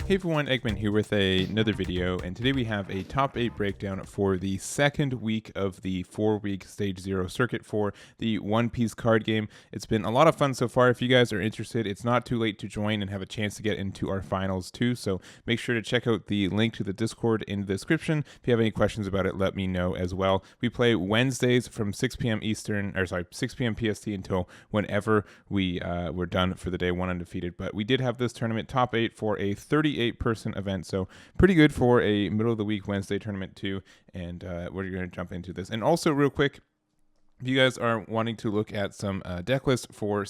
Hey everyone, Eggman here with another video, and today we have a top 8 breakdown for the second week of the 4-week Stage 0 circuit for the One Piece card game. It's been a lot of fun so far. If you guys are interested, it's not too late to join and have a chance to get into our finals too, so make sure to check out the link to the Discord in the description. If you have any questions about it, let me know as well. We play Wednesdays from 6 p.m. Eastern, 6 p.m. PST until whenever we're done for the day, one undefeated. But we did have this tournament top 8 for a 38-person event, so pretty good for a middle of the week Wednesday tournament too. And we're going to jump into this. And also, real quick, if you guys are wanting to look at some deck lists for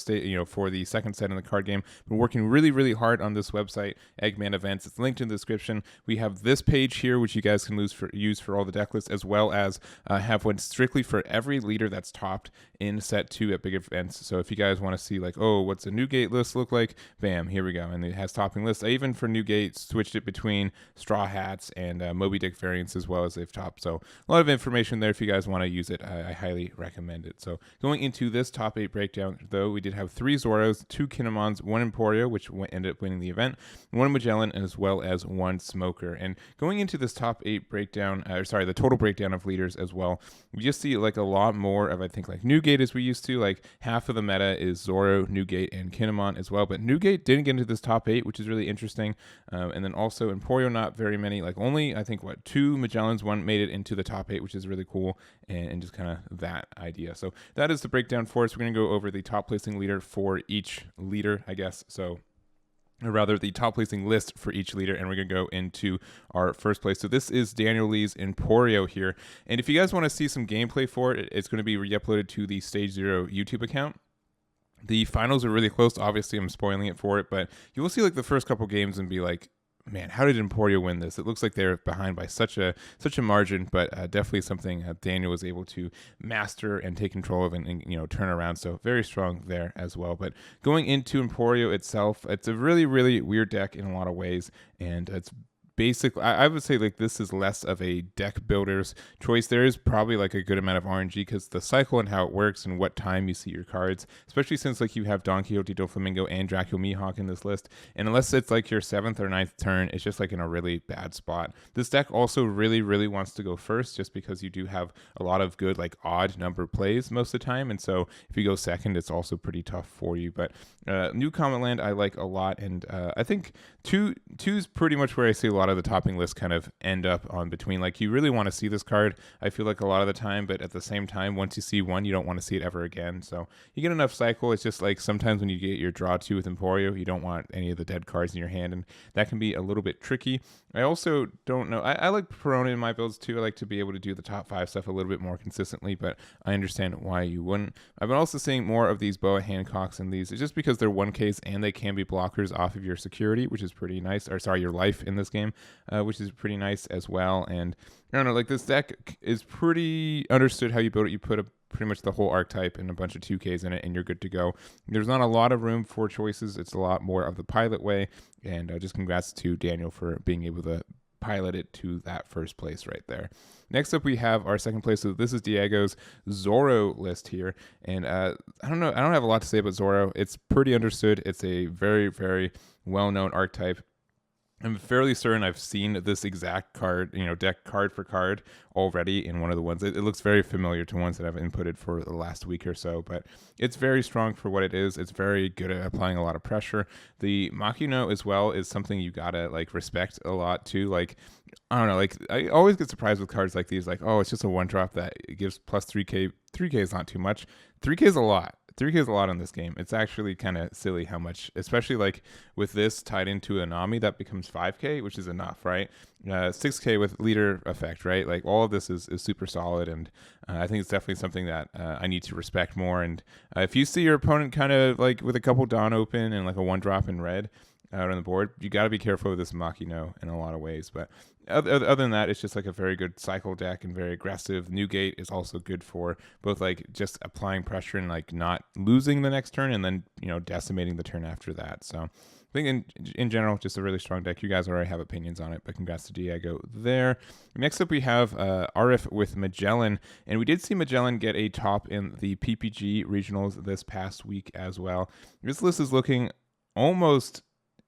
for the second set in the card game, we're working really hard on this website, Eggman Events. It's linked in the description. We have this page here, which you guys can use for all the deck lists, as well as have one strictly for every leader that's topped in set 2 at big events. So if you guys want to see like, oh, what's a Newgate list look like? Bam, here we go. And it has topping lists. I even for Newgate switched it between Straw Hats and Moby Dick variants as well as they've topped. So a lot of information there if you guys want to use it. I highly recommend it. So going into this top 8 breakdown, though, we did have 3 Zoros, 2 Kinemons, 1 Emporio, which ended up winning the event, 1 Magellan, as well as 1 Smoker. And going into this top 8 breakdown, the total breakdown of leaders as well, we just see like a lot more of, I think, like Newgate as we used to. Like half of the meta is Zoro, Newgate, and Kinemon as well. But Newgate didn't get into this top 8, which is really interesting. And then also Emporio, not very many, like only, I think, 2 Magellans, 1 made it into the top 8, which is really cool. And just kind of that idea. So that is the breakdown for us. We're going to go over the top placing leader for each leader, I guess. So, or rather, the top placing list for each leader, and we're going to go into our first place. So this is Daniel Lee's Emporio here. And if you guys want to see some gameplay for it, it's going to be re-uploaded to the Stage 0 YouTube account. The finals are really close. Obviously, I'm spoiling it for it, but you will see like the first couple games and be like, man, how did Emporio win this? It looks like they're behind by such a margin, but definitely something Daniel was able to master and take control of and turn around. So very strong there as well. But going into Emporio itself, it's a really weird deck in a lot of ways, and it's basically, I would say like this is less of a deck builder's choice. There is probably like a good amount of RNG because the cycle and how it works and what time you see your cards, especially since like you have Don Quixote, Doflamingo, and Draco Mihawk in this list. And unless it's like your 7th or 9th turn, it's just like in a really bad spot. This deck also really wants to go first just because you do have a lot of good like odd number plays most of the time. And so if you go second, it's also pretty tough for you. But New Comet Land I like a lot. And I think two is pretty much where I see a lot of the topping list kind of end up on between. Like you really want to see this card, I feel like, a lot of the time, but at the same time, once you see one, you don't want to see it ever again. So you get enough cycle. It's just like sometimes when you get your draw 2 with Emporio, you don't want any of the dead cards in your hand, and that can be a little bit tricky. I also don't know. I like Perona in my builds too. I like to be able to do the top 5 stuff a little bit more consistently, but I understand why you wouldn't. I've been also seeing more of these Boa Hancocks and these. It's just because they're 1Ks and they can be blockers off of your security, which is pretty nice. Or sorry, your life in this game, which is pretty nice as well. And I don't know, like this deck is pretty understood how you build it. You put pretty much the whole archetype and a bunch of 2Ks in it, and you're good to go. There's not a lot of room for choices. It's a lot more of the pilot way. And just congrats to Daniel for being able to pilot it to that first place right there. Next up, we have our second place. So this is Diego's Zoro list here. And I don't know. I don't have a lot to say about Zoro. It's pretty understood. It's a very well-known archetype. I'm fairly certain I've seen this exact card, deck card for card already in one of the ones. It looks very familiar to ones that I've inputted for the last week or so, but it's very strong for what it is. It's very good at applying a lot of pressure. The Makino as well is something you gotta like respect a lot too. Like, I don't know, like I always get surprised with cards like these, like, oh, it's just a 1-drop that gives plus 3K. 3K is not too much. 3K is a lot. 3K is a lot on this game. It's actually kind of silly how much, especially like with this tied into a Nami, that becomes 5K, which is enough, right? 6K with leader effect, right? Like all of this is super solid, and I think it's definitely something that I need to respect more. And if you see your opponent kind of like with a couple Dawn open and like a 1-drop in red out on the board, you got to be careful with this Makino in a lot of ways. But other than that, it's just like a very good cycle deck and very aggressive. Newgate is also good for both like just applying pressure and like not losing the next turn, and then decimating the turn after that. So I think in general, just a really strong deck. You guys already have opinions on it, but congrats to Diego there. Next up, we have Arif with Magellan, and we did see Magellan get a top in the PPG regionals this past week as well. This list is looking almost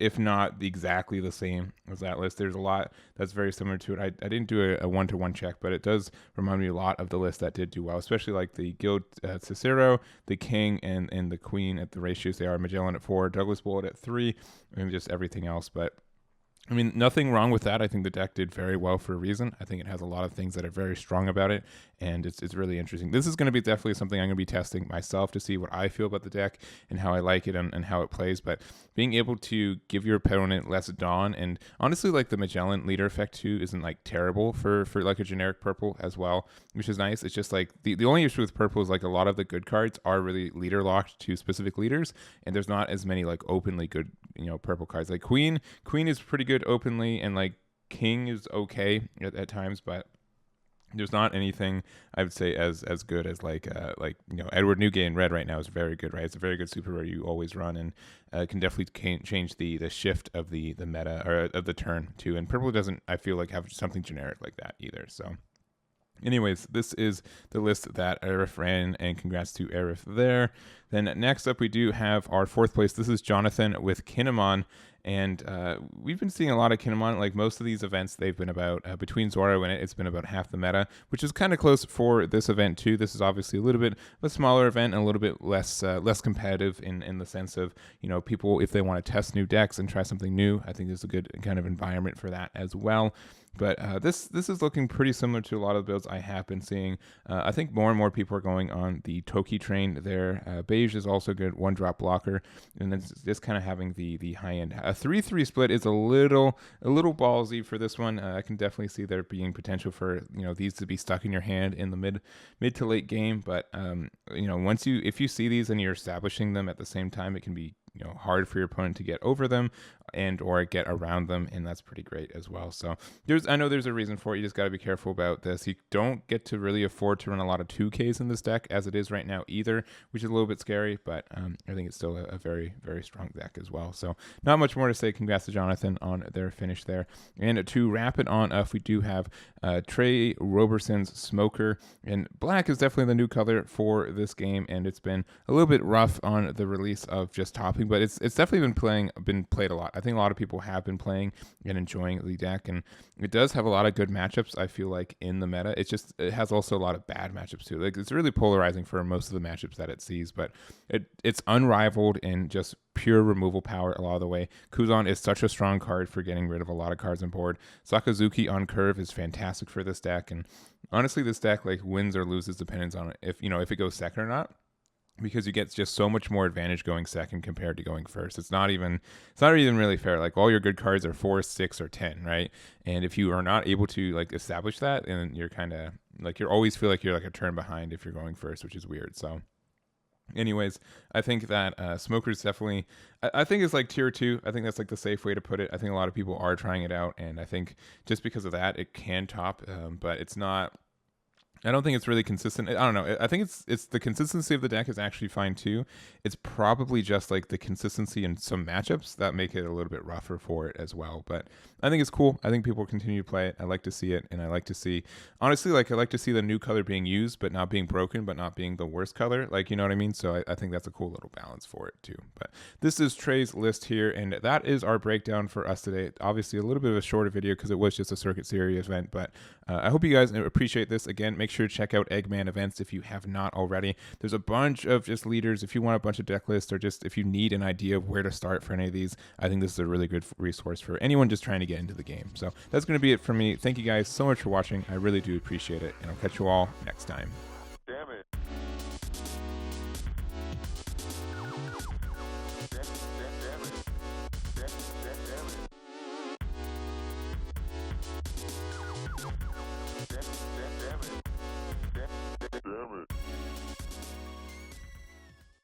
if not exactly the same as that list. There's a lot that's very similar to it. I didn't do a one-to-one check, but it does remind me a lot of the list that did do well, especially like the Guild Cicero, the King, and the Queen at the ratios they are. Magellan at 4, Douglas Bullet at 3, and just everything else. But I mean, nothing wrong with that. I think the deck did very well for a reason. I think it has a lot of things that are very strong about it, and it's really interesting. This is going to be definitely something I'm going to be testing myself to see what I feel about the deck and how I like it and how it plays. But being able to give your opponent less Dawn, and honestly, like the Magellan leader effect too isn't like terrible for like a generic purple as well, which is nice. It's just like the only issue with purple is like a lot of the good cards are really leader locked to specific leaders, and there's not as many like openly good, purple cards. Like Queen is pretty good openly, and like King is okay at times, but there's not anything I would say as good as like Edward Newgate in red right now is very good, right? It's a very good super rare you always run, and can definitely change the shift of the meta or of the turn too. And purple doesn't, I feel like, have something generic like that either. So anyways, this is the list that Arif ran, and congrats to Arif there. Then next up, we do have our 4th place. This is Jonathan with Kinemon, and we've been seeing a lot of Kinemon. Like most of these events, they've been about, between Zoro and it's been about half the meta, which is kind of close for this event too. This is obviously a little bit of a smaller event and a little bit less competitive in the sense of, people, if they want to test new decks and try something new, I think there's a good kind of environment for that as well. But this is looking pretty similar to a lot of the builds I have been seeing. I think more and more people are going on the Toki train there. Beige is also good, 1-drop blocker, and then just kind of having the high end. A 3-3 split is a little ballsy for this one. I can definitely see there being potential for these to be stuck in your hand in the mid to late game. But if you see these and you're establishing them at the same time, it can be hard for your opponent to get over them and or get around them, and that's pretty great as well. So I know there's a reason for it. You just got to be careful about this. You don't get to really afford to run a lot of 2Ks in this deck as it is right now either, which is a little bit scary, but I think it's still a very, very strong deck as well. So not much more to say. Congrats to Jonathan on their finish there. And to wrap it on up, we do have Trey Roberson's Smoker, and black is definitely the new color for this game, and it's been a little bit rough on the release of just topping, but it's definitely been played a lot. I think a lot of people have been playing and enjoying the deck, and it does have a lot of good matchups, I feel like, in the meta. It has also a lot of bad matchups too. Like, it's really polarizing for most of the matchups that it sees, but it's unrivaled in just pure removal power a lot of the way. Kuzan is such a strong card for getting rid of a lot of cards on board. Sakazuki on curve is fantastic for this deck, and honestly, this deck like wins or loses depends on if it goes second or not, because you get just so much more advantage going second compared to going first. It's not even really fair. Like, all your good cards are 4, 6, or 10, right? And if you are not able to like establish that, and you're kind of like, you always feel like you're like a turn behind if you're going first, which is weird. So anyways, I think that Smoker's definitely, I think it's like tier 2. I think that's like the safe way to put it. I think a lot of people are trying it out, and I think just because of that, it can top, but it's not. I don't think it's really consistent. I don't know. I think it's the consistency of the deck is actually fine too. It's probably just like the consistency in some matchups that make it a little bit rougher for it as well. But I think it's cool. I think people continue to play it. I like to see it, and I like to see, honestly, like I like to see the new color being used, but not being broken, but not being the worst color. Like, you know what I mean? So I think that's a cool little balance for it too. But this is Trey's list here, and that is our breakdown for us today. Obviously, a little bit of a shorter video because it was just a Circuit Series event, but I hope you guys appreciate this. Again, make sure to check out Eggman events if you have not already. There's a bunch of just leaders. If you want a bunch of deck lists, or just if you need an idea of where to start for any of these, I think this is a really good resource for anyone just trying to get into the game. So that's going to be it for me. Thank you guys so much for watching. I really do appreciate it, and I'll catch you all next time.